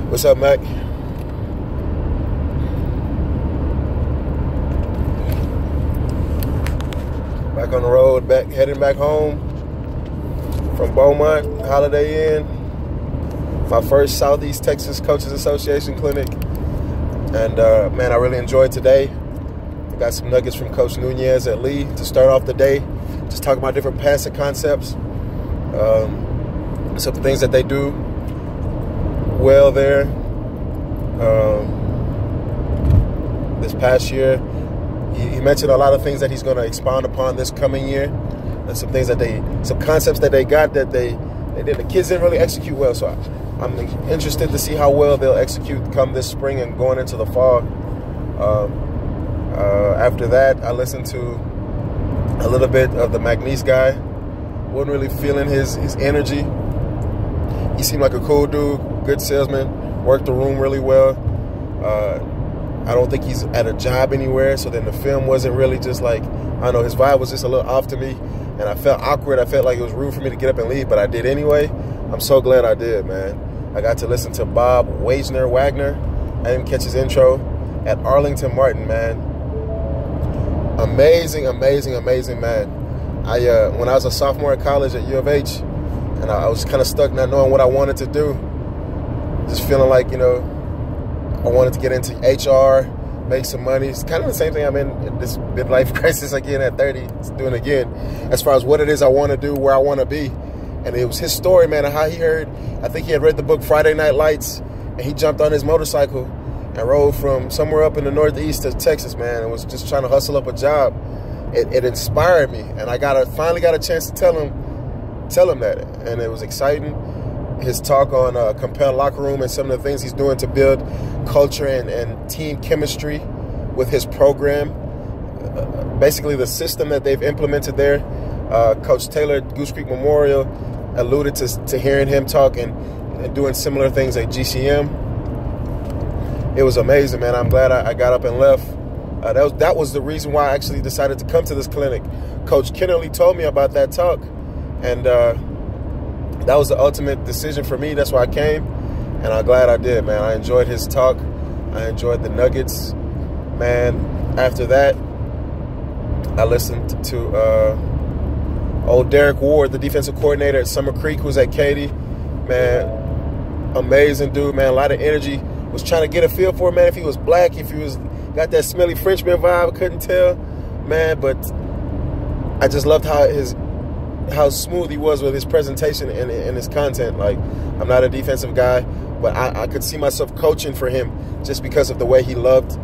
What's up, Mac? Back on the road, heading back home from Beaumont, Holiday Inn. My first Southeast Texas Coaches Association clinic. And man, I really enjoyed today. I got some nuggets from Coach Nunez at Lee to start off the day. Just talking about different passing concepts. Some things that they do well there. This past year, he mentioned a lot of things that he's going to expound upon this coming year, and some things that some concepts that they got that the kids didn't really execute well. So I'm interested to see how well they'll execute come this spring and going into the fall. After that, I listened to a little bit of the Magnese guy. Wasn't really feeling his energy. He seemed like a cool dude, good salesman, worked the room really well. I don't think he's at a job anywhere, so then the film wasn't really just like, I don't know, his vibe was just a little off to me, and I felt awkward. I felt like it was rude for me to get up and leave, but I did anyway. I'm so glad I did, man. I got to listen to Bob Wagner. I didn't catch his intro at Arlington Martin, man. Amazing, amazing, amazing man. When I was a sophomore at college at U of H, and I was kind of stuck not knowing what I wanted to do, just feeling like, you know, I wanted to get into HR, make some money. It's kind of the same thing I'm in this midlife crisis again at 30, doing again, as far as what it is I want to do, where I want to be. And it was his story, man, of how he heard, I think he had read the book Friday Night Lights, and he jumped on his motorcycle and rode from somewhere up in the Northeast to Texas, man, and was just trying to hustle up a job. It inspired me, and I finally got a chance to tell him that, and it was exciting. His talk on Compel Locker Room and some of the things he's doing to build culture and team chemistry with his program. Basically, the system that they've implemented there. Coach Taylor, Goose Creek Memorial, alluded to hearing him talk and doing similar things at GCM. It was amazing, man. I'm glad I got up and left. That was the reason why I actually decided to come to this clinic. Coach Kennerly told me about that talk, and that was the ultimate decision for me. That's why I came, and I'm glad I did, man. I enjoyed his talk. I enjoyed the nuggets, man. After that, I listened to old Derek Ward, the defensive coordinator at Summer Creek, who's at Katy. Man, amazing dude, man. A lot of energy. Was trying to get a feel for him, man. If he was black, if he was got that smelly Frenchman vibe, I couldn't tell, man. But I just loved how smooth he was with his presentation and his content. Like, I'm not a defensive guy, but I could see myself coaching for him just because of the way he loves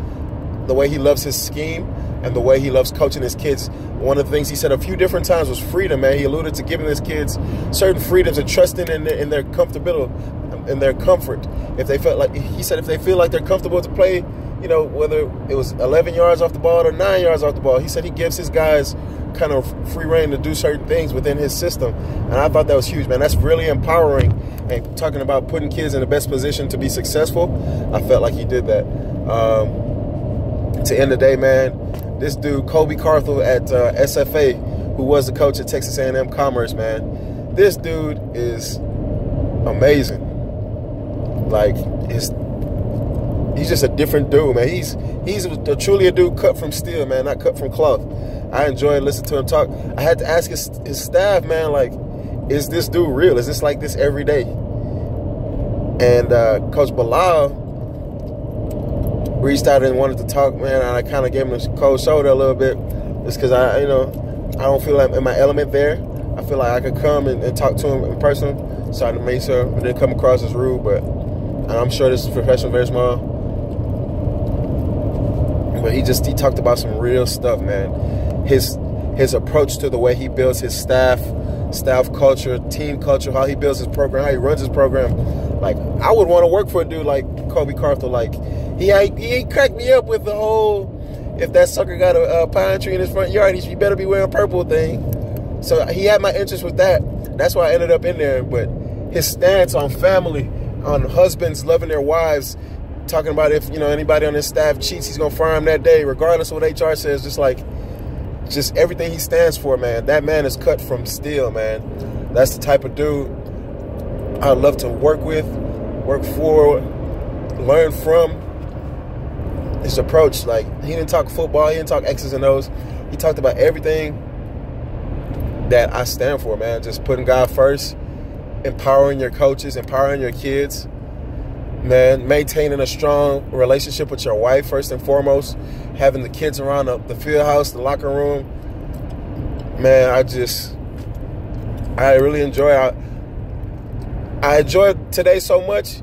his scheme and the way he loves coaching his kids. One of the things he said a few different times was freedom, man. He alluded to giving his kids certain freedoms and trusting in their comfortability, in their comfort. If they felt like, he said, if they feel like they're comfortable to play, you know, whether it was 11 yards off the ball or 9 yards off the ball, he said he gives his guys kind of free reign to do certain things within his system. And I thought that was huge, man. That's really empowering. And talking about putting kids in the best position to be successful, I felt like he did that. To end the day, man, this dude, Kobe Carthel at SFA, who was the coach at Texas A&M Commerce, man, this dude is amazing. Like, he's just a different dude, man. He's truly a dude cut from steel, man, not cut from cloth. I enjoyed listening to him talk. I had to ask his staff, man, like, is this dude real? Is this like this every day? And Coach Bilal reached out and wanted to talk, man, and I kind of gave him a cold shoulder a little bit, just because I don't feel like I'm in my element there. I feel like I could come and talk to him in person, so I made sure it didn't come across as rude, but I'm sure this is professional, very small. But he talked about some real stuff, man. His approach to the way he builds his staff culture, team culture, how he builds his program, how he runs his program. Like, I would want to work for a dude like Kobe Carthel. Like, he cracked me up with the whole, if that sucker got a pine tree in his front yard, he better be wearing purple thing. So he had my interest with that. That's why I ended up in there. But his stance on family, on husbands loving their wives, talking about if, anybody on his staff cheats, he's going to fire him that day, regardless of what HR says. Just everything he stands for, man. That man is cut from steel, man. That's the type of dude I'd love to work with, work for, learned from his approach. Like, he didn't talk football, he didn't talk X's and O's. He talked about everything that I stand for, man. Just putting God first, empowering your coaches, empowering your kids, man, maintaining a strong relationship with your wife first and foremost, having the kids around the field house, the locker room. Man, I really enjoy it. I enjoyed today so much,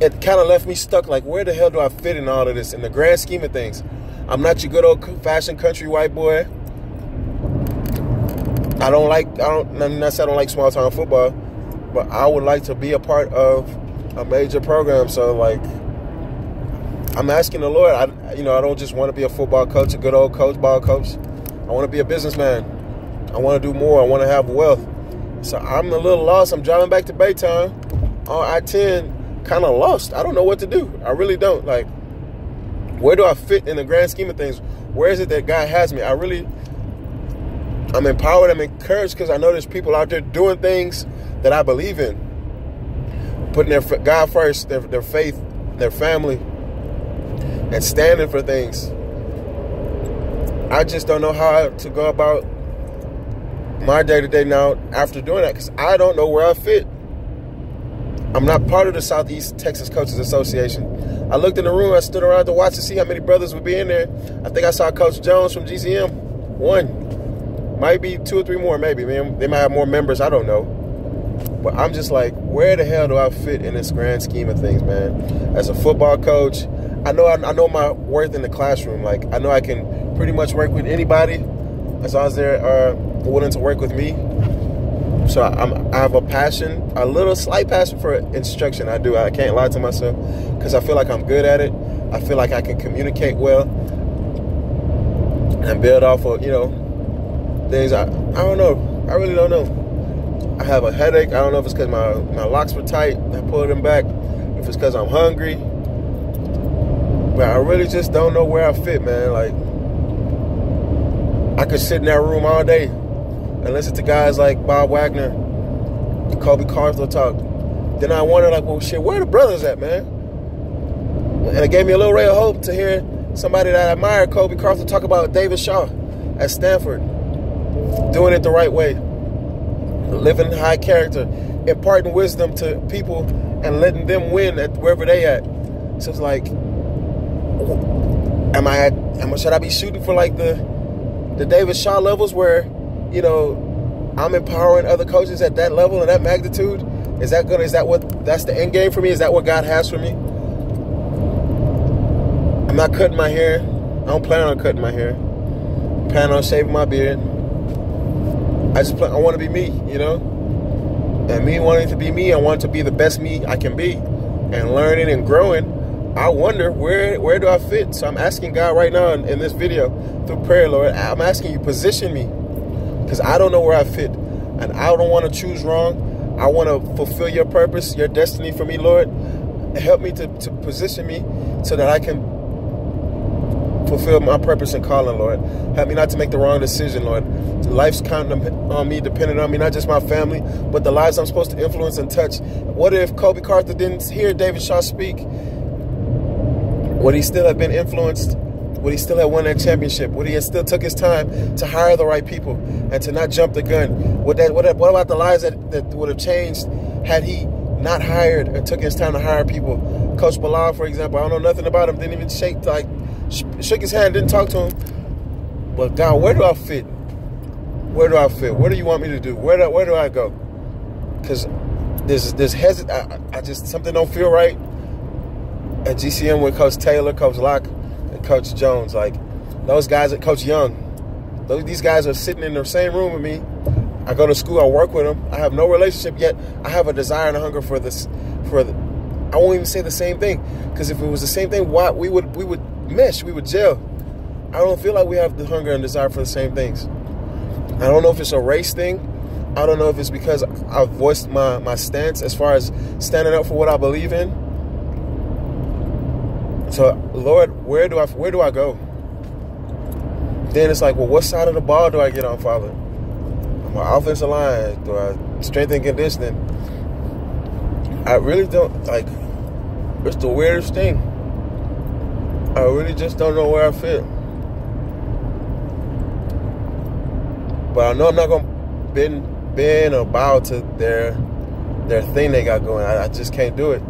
it kind of left me stuck. Like, where the hell do I fit in all of this in the grand scheme of things? I'm not your good old-fashioned country white boy. I'm not saying I don't like small-town football, but I would like to be a part of a major program. So, like, I'm asking the Lord. I don't just want to be a football coach, a good old ball coach. I want to be a businessman. I want to do more. I want to have wealth. So I'm a little lost. I'm driving back to Baytown on I-10, kind of lost. I don't know what to do. I really don't. Like, where do I fit in the grand scheme of things? Where is it that God has me? I'm empowered. I'm encouraged because I know there's people out there doing things that I believe in, putting their God first, their faith, their family, and standing for things. I just don't know how to go about my day-to-day now after doing that, because I don't know where I fit. I'm not part of the Southeast Texas Coaches Association. I looked in the room, I stood around to watch to see how many brothers would be in there. I think I saw Coach Jones from GCM, one. Might be 2 or 3 more, maybe. Man, they might have more members, I don't know. But I'm just like, where the hell do I fit in this grand scheme of things, man? As a football coach, I know my worth in the classroom. Like, I know I can pretty much work with anybody as long as they're willing to work with me. So I have a passion, a slight passion for instruction. I do. I can't lie to myself, because I feel like I'm good at it. I feel like I can communicate well and build off of, things. I don't know. I really don't know. I have a headache. I don't know if it's because my locks were tight. I pulled them back. If it's because I'm hungry. But I really just don't know where I fit, man. Like, I could sit in that room all day and listen to guys like Bob Wagner and Kobe CARTHEL talk. Then I wonder, like, well, shit, where are the brothers at, man? And it gave me a little ray of hope to hear somebody that I admire, Kobe CARTHEL, talk about David Shaw at Stanford, doing it the right way, living high character, imparting wisdom to people and letting them win at wherever they at. So it's like, should I be shooting for like the David Shaw levels where, I'm empowering other coaches at that level and that magnitude? That's the end game for me? Is that what God has for me? I'm not cutting my hair. I don't plan on cutting my hair. I plan on shaving my beard. I want to be me, And me wanting to be me, I want to be the best me I can be. And learning and growing, I wonder, where do I fit? So I'm asking God right now in this video, through prayer, Lord, I'm asking you, position me. Because I don't know where I fit. And I don't want to choose wrong. I want to fulfill your purpose, your destiny for me, Lord. Help me to position me so that I can fulfill my purpose and calling, Lord. Help me not to make the wrong decision, Lord. Life's counting on me, depending on me, not just my family, but the lives I'm supposed to influence and touch. What if Kobe CARTHEL didn't hear David Shaw speak? Would he still have been influenced? Would he still have won that championship? Would he have still took his time to hire the right people and to not jump the gun? What about the lives that would have changed had he not hired and took his time to hire people? Coach Bilal, for example, I don't know nothing about him. Didn't even shook his hand, didn't talk to him. But God, where do I fit? Where do I fit? What do you want me to do? Where do I go? Because something don't feel right at GCM with Coach Taylor, Coach Locke, and Coach Jones. Like, those guys, at Coach Young, these guys are sitting in the same room with me. I go to school, I work with them. I have no relationship yet. I have a desire and a hunger for this. I won't even say the same thing, because if it was the same thing, why we would mesh, we would gel. I don't feel like we have the hunger and desire for the same things. I don't know if it's a race thing. I don't know if it's because I've voiced my stance as far as standing up for what I believe in. So, Lord, where do I go? Then it's like, well, what side of the ball do I get on, Father? My offensive line? Do I strength and conditioning? I really don't, like, It's the weirdest thing. I really just don't know where I fit. But I know I'm not gonna bend or bow to their thing they got going. I just can't do it.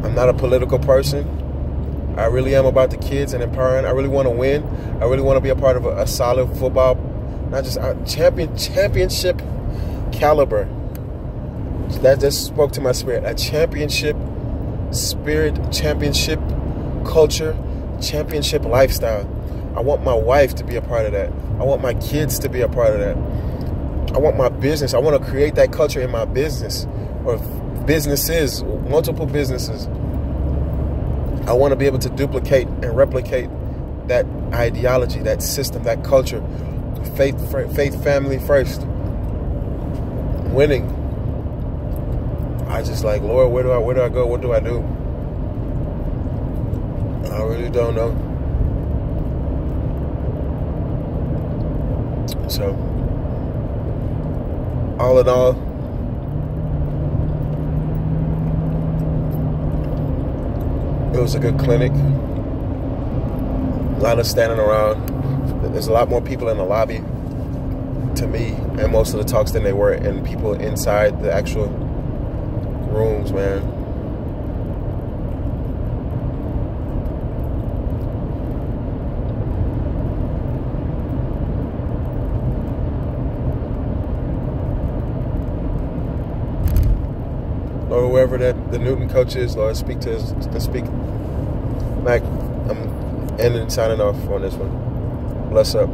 I'm not a political person. I really am about the kids and empowering. I really want to win. I really want to be a part of a solid football, not just a championship caliber. That just spoke to my spirit. A championship spirit, championship culture, championship lifestyle. I want my wife to be a part of that. I want my kids to be a part of that. I want my business. I want to create that culture in my business or businesses, multiple businesses. I want to be able to duplicate and replicate that ideology, that system, that culture. Faith, family first. Winning. I just like, Lord, where do I go? What do I do? I really don't know. So, all in all, it was a good clinic. A lot of standing around. There's a lot more people in the lobby to me and most of the talks than they were in people inside the actual rooms, man. Or whoever the Newton coach is, Lord, speak to us and speak. Mac, I'm ending signing off on this one. Bless up.